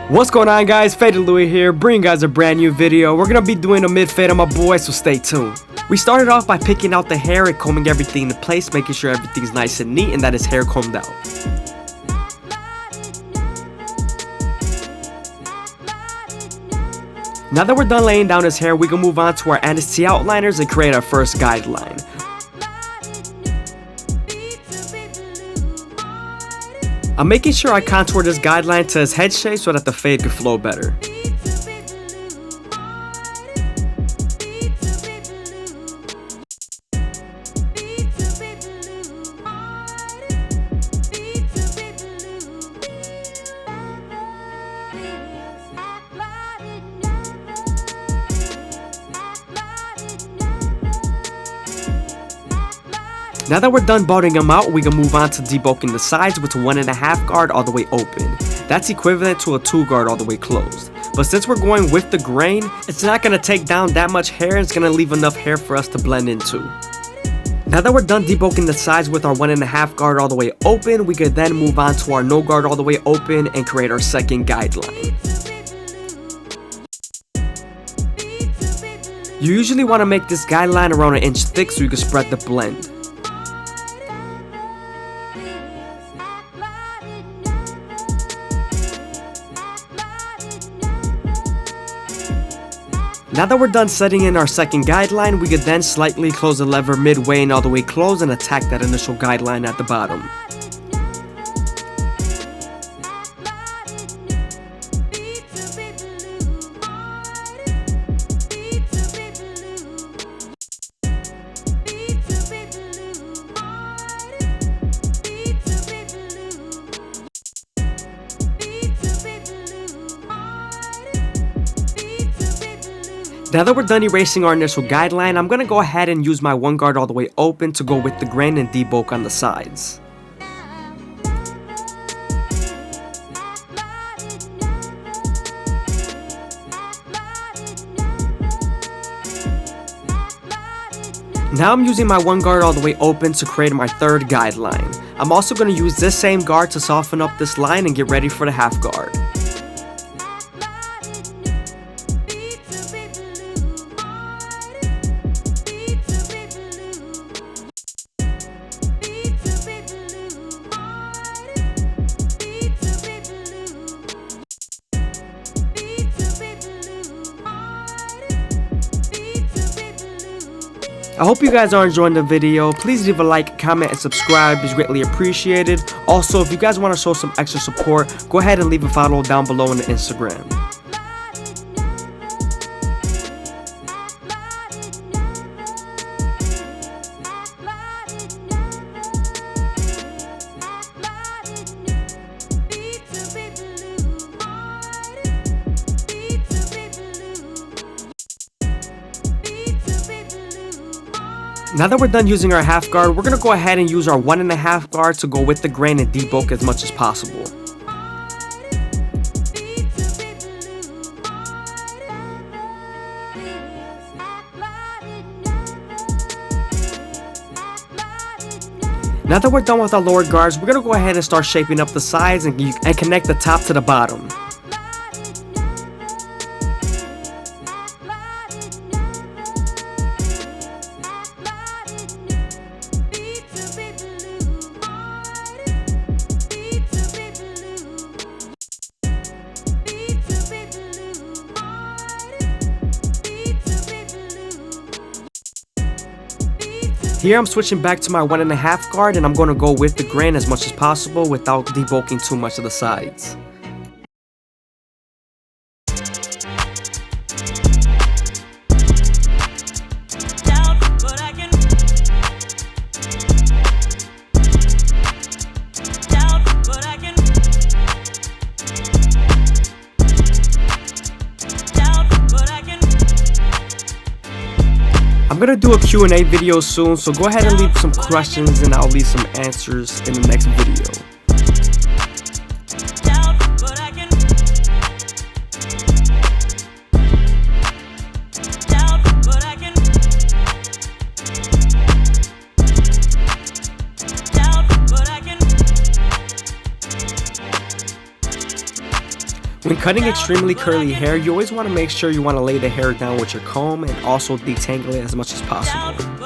What's going on, guys? FadeitLuie here, bringing you guys a brand new video. We're gonna be doing a mid fade on my boy, so stay tuned. We started off by picking out the hair and combing everything into place, making sure everything's nice and neat and that his hair combed out. Now that we're done laying down his hair, we can move on to our NST outliners and create our first guideline. I'm making sure I contour this guideline to his head shape so that the fade could flow better. Now that we're done balding him out, we can move on to debulking the sides with a 1.5 guard all the way open. That's equivalent to a 2 guard all the way closed. But since we're going with the grain, it's not going to take down that much hair, it's going to leave enough hair for us to blend into. Now that we're done debulking the sides with our 1.5 guard all the way open, we could then move on to our no guard all the way open and create our second guideline. You usually want to make this guideline around 1 inch thick so you can spread the blend. Now that we're done setting in our second guideline, we could then slightly close the lever midway and all the way close and attack that initial guideline at the bottom. Now that we're done erasing our initial guideline, I'm going to go ahead and use my 1 guard all the way open to go with the grain and debulk on the sides. Now I'm using my 1 guard all the way open to create my third guideline. I'm also going to use this same guard to soften up this line and get ready for the half guard. I hope you guys are enjoying the video. Please leave a like, comment, and subscribe. It's greatly appreciated. Also, if you guys want to show some extra support, go ahead and leave a follow down below on the Instagram. Now that we're done using our half guard, we're going to go ahead and use our 1.5 guard to go with the grain and debulk as much as possible. Now that we're done with our lower guards, we're going to go ahead and start shaping up the sides and connect the top to the bottom. Here I'm switching back to my 1.5 guard and I'm going to go with the grain as much as possible without debulking too much of the sides. I'm gonna do a Q&A video soon, so go ahead and leave some questions and I'll leave some answers in the next video. When cutting extremely curly hair, you always want to make sure you want to lay the hair down with your comb and also detangle it as much as possible.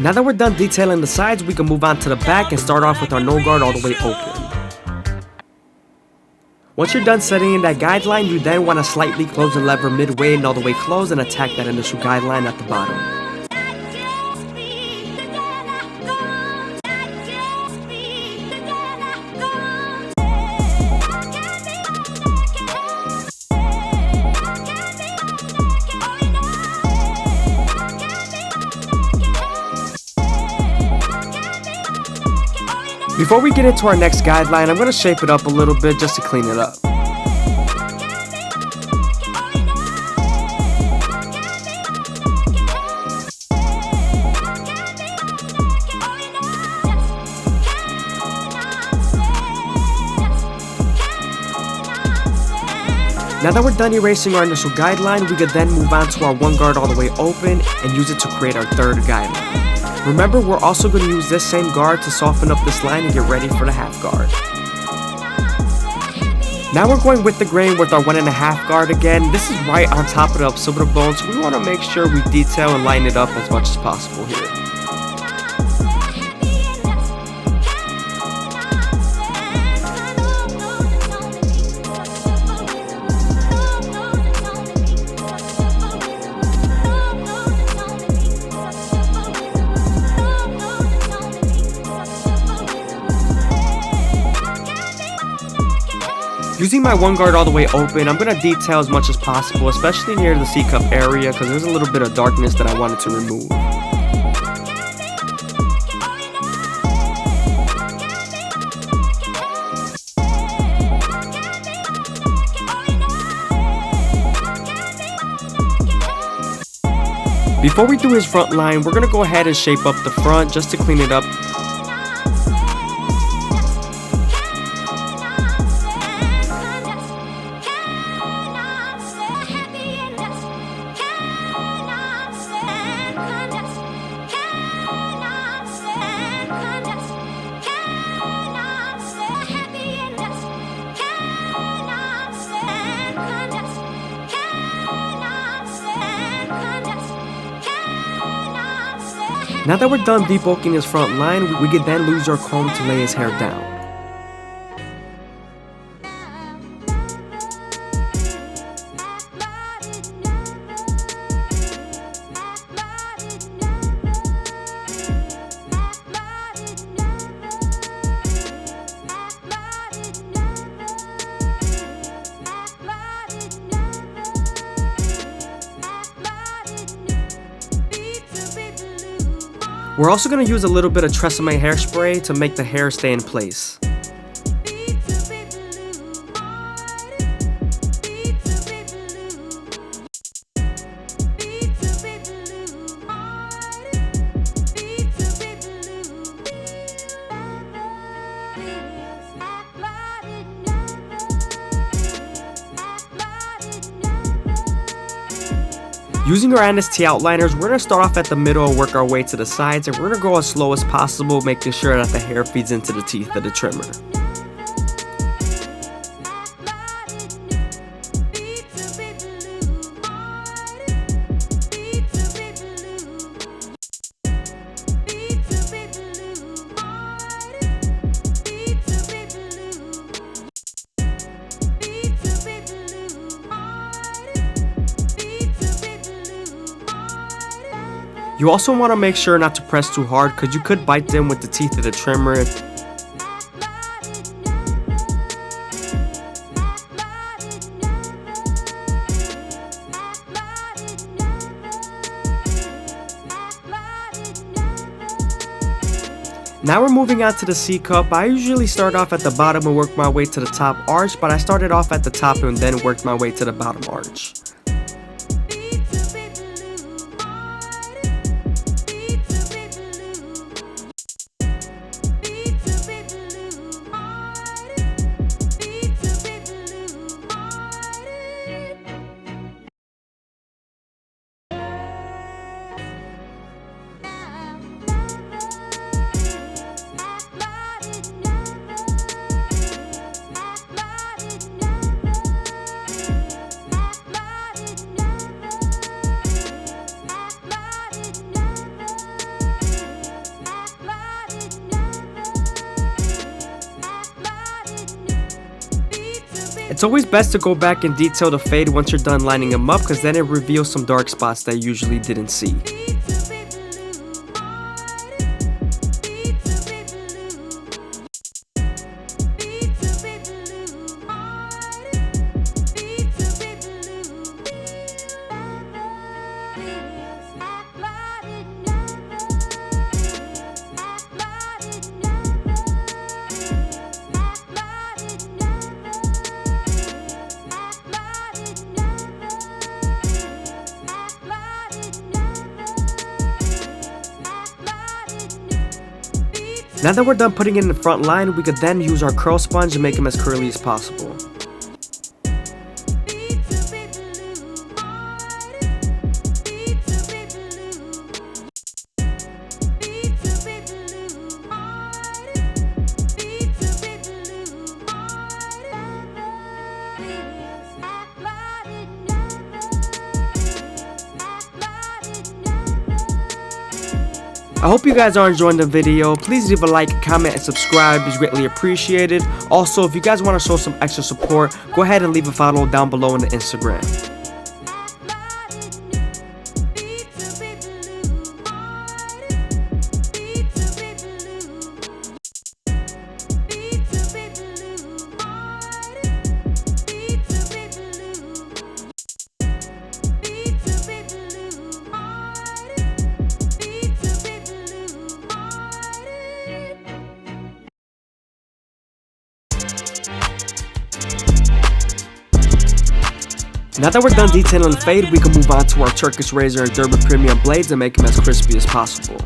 Now that we're done detailing the sides, we can move on to the back and start off with our no guard all the way open. Once you're done setting in that guideline, you then want to slightly close the lever midway and all the way close and attack that initial guideline at the bottom. Before we get into our next guideline, I'm going to shape it up a little bit just to clean it up. Now that we're done erasing our initial guideline, we could then move on to our one guard all the way open and use it to create our third guideline. Remember, we're also going to use this same guard to soften up this line and get ready for the half guard. Now we're going with the grain with our 1.5 guard again. This is right on top of the occipital bone, so we want to make sure we detail and line it up as much as possible here. Using my one guard all the way open, I'm going to detail as much as possible, especially near the C-cup area because there's a little bit of darkness that I wanted to remove. Before we do his front line, we're going to go ahead and shape up the front just to clean it up. Now that we're done debulking his front line, we can then use our comb to lay his hair down. We're also going to use a little bit of Tresemme hairspray to make the hair stay in place. Using our NST outliners, we're going to start off at the middle and work our way to the sides, and we're going to go as slow as possible, making sure that the hair feeds into the teeth of the trimmer. You also want to make sure not to press too hard because you could bite them with the teeth of the trimmer. Now we're moving on to the C-cup. I usually start off at the bottom and work my way to the top arch, but I started off at the top and then worked my way to the bottom arch. It's always best to go back and detail the fade once you're done lining them up, because then it reveals some dark spots that you usually didn't see. Now that we're done putting it in the front line, we could then use our curl sponge and make them as curly as possible. I hope you guys are enjoying the video. Please leave a like, comment, and subscribe. It's greatly appreciated. Also, if you guys want to show some extra support, go ahead and leave a follow down below on the Instagram. Now that we're done detailing the fade, we can move on to our Turkish razor and Durban premium blades and make them as crispy as possible.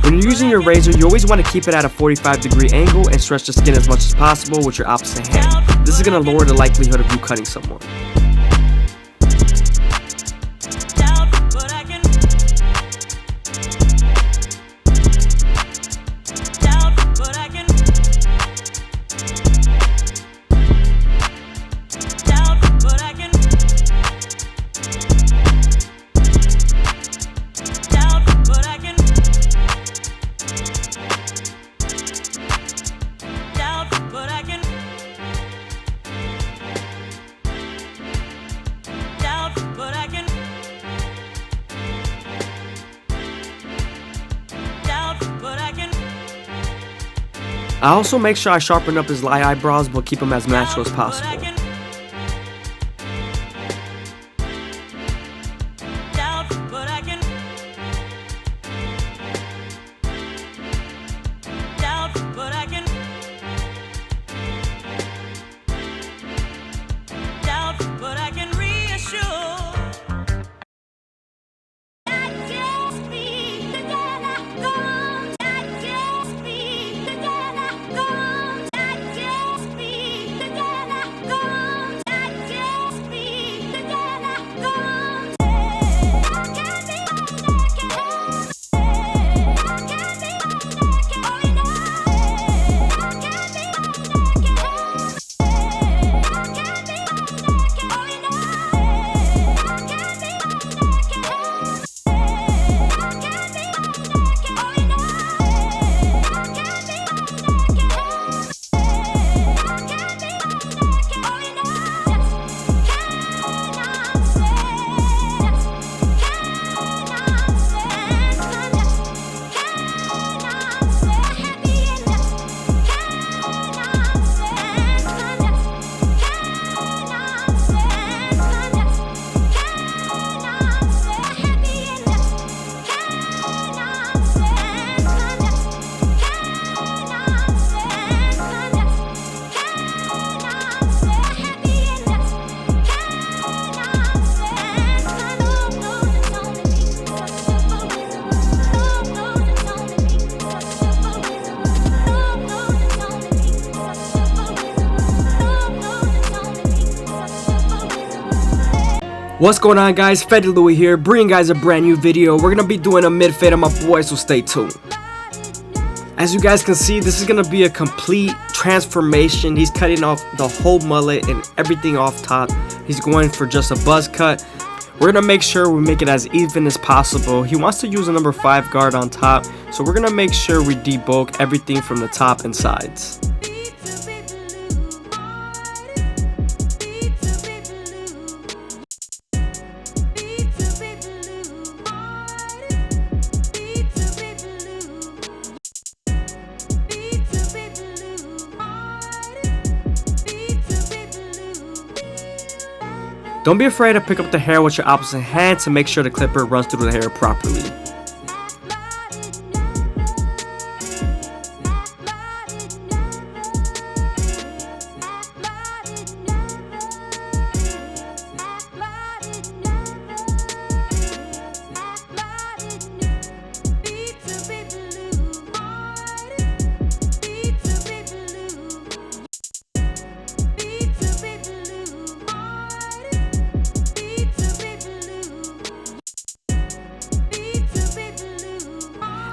When you're using your razor, you always want to keep it at a 45-degree angle and stretch the skin as much as possible with your opposite hand. This is going to lower the likelihood of you cutting someone. I also make sure I sharpen up his eyebrows but keep them as natural as possible. What's going on, guys? FadeitLuie here, bringing guys a brand new video. We're gonna be doing a mid fade on my boy, so stay tuned. As you guys can see, this is gonna be a complete transformation. He's cutting off the whole mullet and everything off top. He's going for just a buzz cut. We're gonna make sure we make it as even as possible. He wants to use a number 5 guard on top, so we're gonna make sure we debulk everything from the top and sides. Don't be afraid to pick up the hair with your opposite hand to make sure the clipper runs through the hair properly.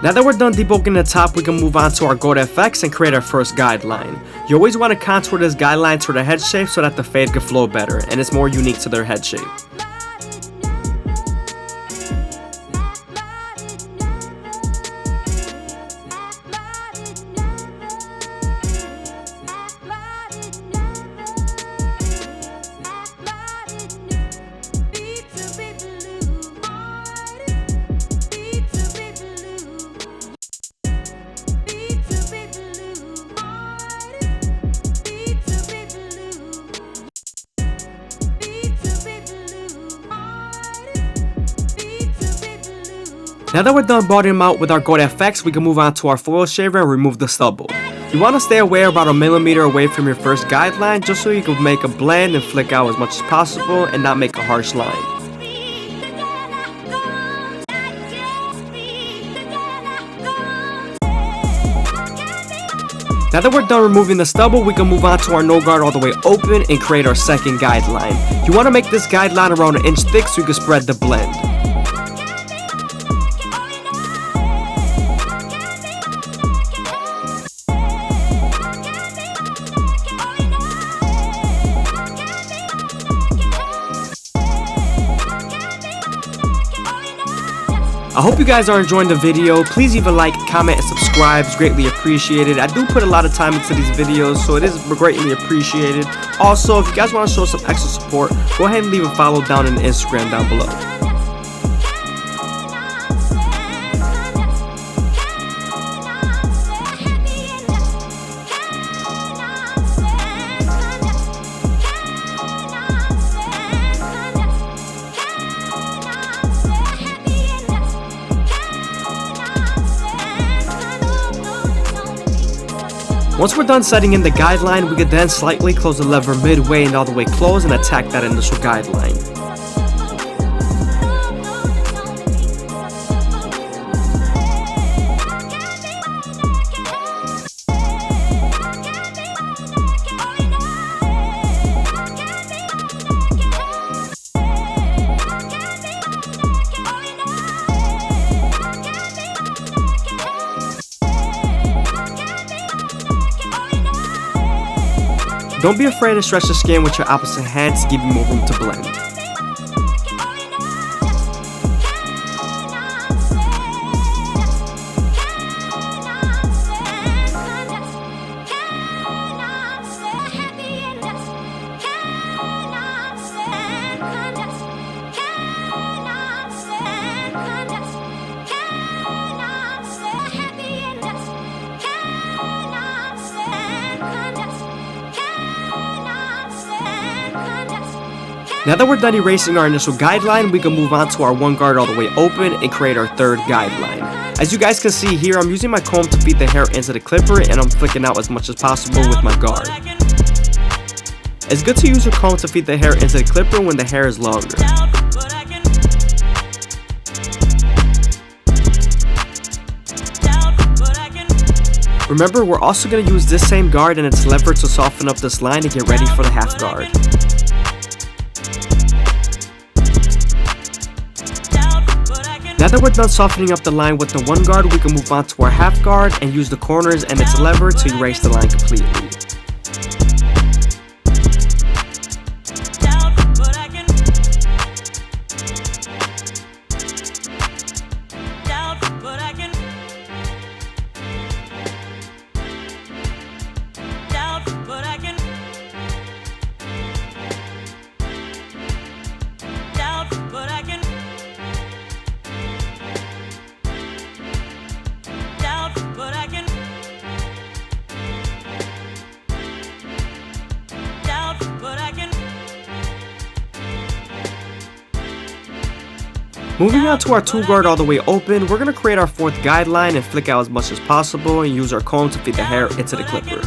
Now that we're done debulking the top, we can move on to our Gold FX and create our first guideline. You always want to contour this guideline to the head shape so that the fade can flow better and it's more unique to their head shape. Now that we're done bodying them out with our Gold FX, we can move on to our foil shaver and remove the stubble. You want to stay away about 1 millimeter away from your first guideline just so you can make a blend and flick out as much as possible and not make a harsh line. Now that we're done removing the stubble, we can move on to our no guard all the way open and create our second guideline. You want to make this guideline around 1 inch thick so you can spread the blend. I hope you guys are enjoying the video. Please leave a like, comment, and subscribe. It's greatly appreciated. I do put a lot of time into these videos, so it is greatly appreciated. Also, if you guys want to show some extra support, go ahead and leave a follow down in the Instagram down below. Once we're done setting in the guideline, we could then slightly close the lever midway and all the way close and attack that initial guideline. Don't be afraid to stretch the skin with your opposite hand to give you more room to blend. Now that we're done erasing our initial guideline, we can move on to our 1 guard all the way open and create our third guideline. As you guys can see here, I'm using my comb to feed the hair into the clipper and I'm flicking out as much as possible with my guard. It's good to use your comb to feed the hair into the clipper when the hair is longer. Remember, we're also going to use this same guard and its lever to soften up this line and get ready for the half guard. Now that we're done softening up the line with the 1 guard, we can move on to our half guard and use the corners and its lever to erase the line completely. Moving on to our 2 guard all the way open, we're going to create our 4th guideline and flick out as much as possible and use our comb to feed the hair into the clipper.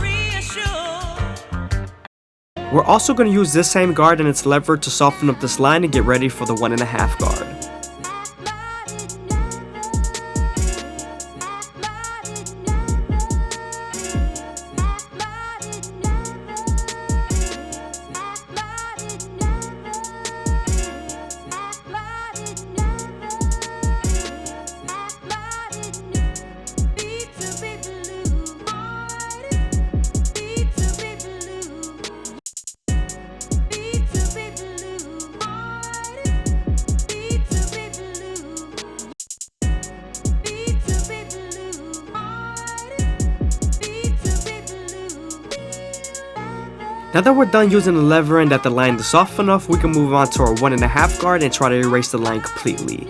We're also going to use this same guard and its lever to soften up this line and get ready for the 1.5 guard. Now that we're done using the lever and that the line is soft enough, we can move on to our 1.5 guard and try to erase the line completely.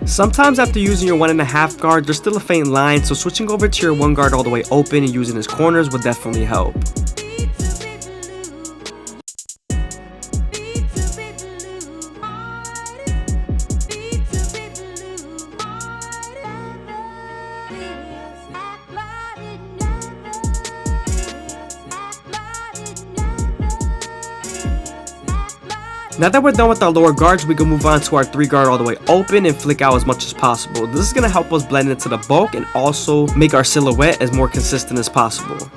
Sometimes after using your 1.5 guard, there's still a faint line, so switching over to your 1 guard all the way open and using its corners would definitely help. Now that we're done with our lower guards, we can move on to our 3 guard all the way open and flick out as much as possible. This is going to help us blend into the bulk and also make our silhouette as more consistent as possible.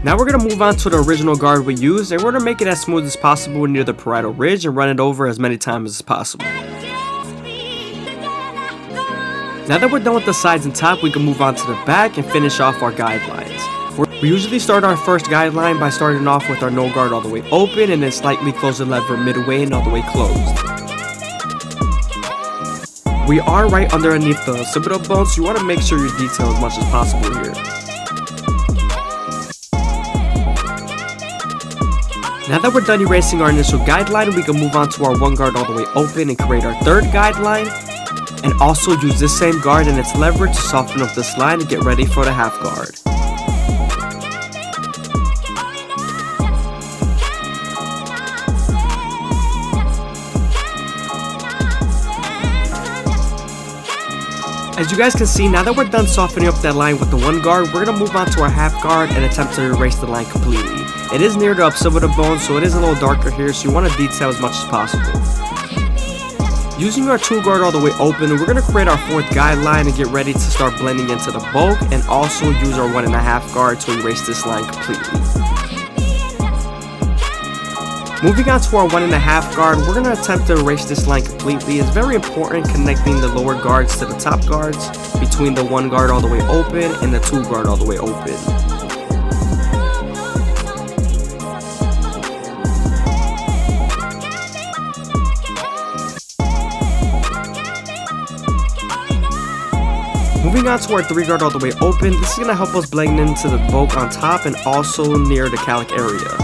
Now we're going to move on to the original guard we used, and we're going to make it as smooth as possible near the parietal ridge and run it over as many times as possible. Now that we're done with the sides and top, we can move on to the back and finish off our guidelines. We usually start our first guideline by starting off with our no guard all the way open and then slightly close the lever midway and all the way closed. We are right underneath the occipital bone, so you want to make sure you detail as much as possible here. Now that we're done erasing our initial guideline, we can move on to our 1 guard all the way open and create our 3rd guideline, and also use this same guard and its lever to soften up this line and get ready for the 1/2 guard. As you guys can see, now that we're done softening up that line with the 1 guard, we're going to move on to our 1/2 guard and attempt to erase the line completely. It is near the occipital bone, so it is a little darker here, so you want to detail as much as possible. Using our 2 guard all the way open, we're going to create our 4th guideline and get ready to start blending into the bulk, and also use our 1.5 guard to erase this line completely. Moving on to our 1.5 guard, we're going to attempt to erase this line completely. It's very important connecting the lower guards to the top guards between the 1 guard all the way open and the 2 guard all the way open. Moving on to our 3 guard all the way open, this is going to help us blend into the bulk on top and also near the calic area.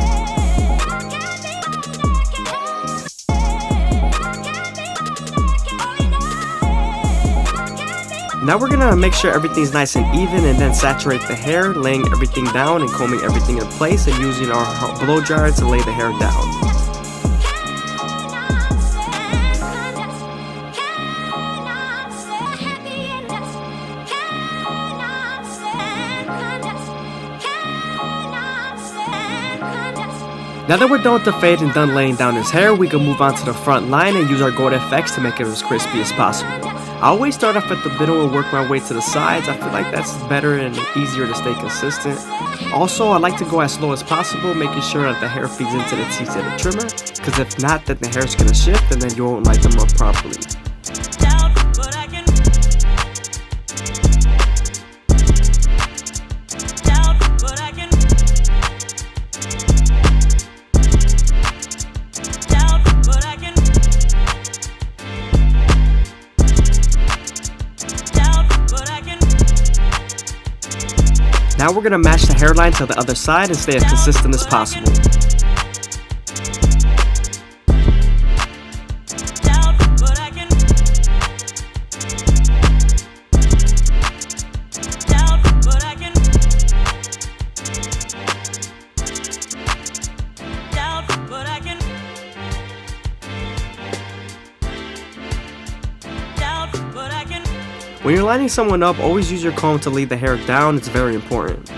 Now we're going to make sure everything's nice and even and then saturate the hair, laying everything down and combing everything in place and using our blow dryer to lay the hair down. Now that we're done with the fade and done laying down his hair, we can move on to the front line and use our gold FX to make it as crispy as possible. I always start off at the middle and work my way to the sides. I feel like that's better and easier to stay consistent. Also, I like to go as slow as possible, making sure that the hair feeds into the teeth of the trimmer, because if not, then the hair's going to shift and then you won't light them up properly. Now we're going to match the hairline to the other side and stay as consistent as possible. When you're lining someone up, always use your comb to lead the hair down. It's very important.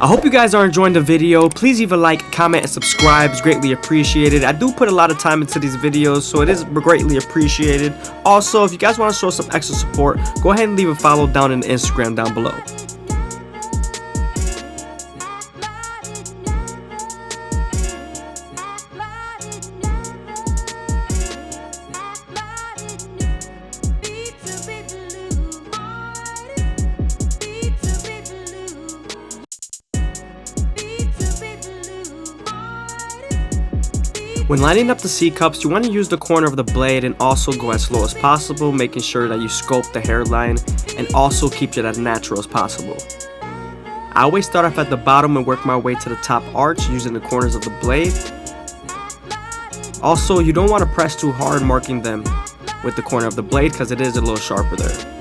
I hope you guys are enjoying the video. Please leave a like, comment, and subscribe. It's greatly appreciated. I do put a lot of time into these videos, so it is greatly appreciated. Also, if you guys want to show some extra support, go ahead and leave a follow down in the Instagram down below. When lining up the C-cups, you want to use the corner of the blade and also go as slow as possible, making sure that you sculpt the hairline and also keep it as natural as possible. I always start off at the bottom and work my way to the top arch using the corners of the blade. Also, you don't want to press too hard marking them with the corner of the blade because it is a little sharper there.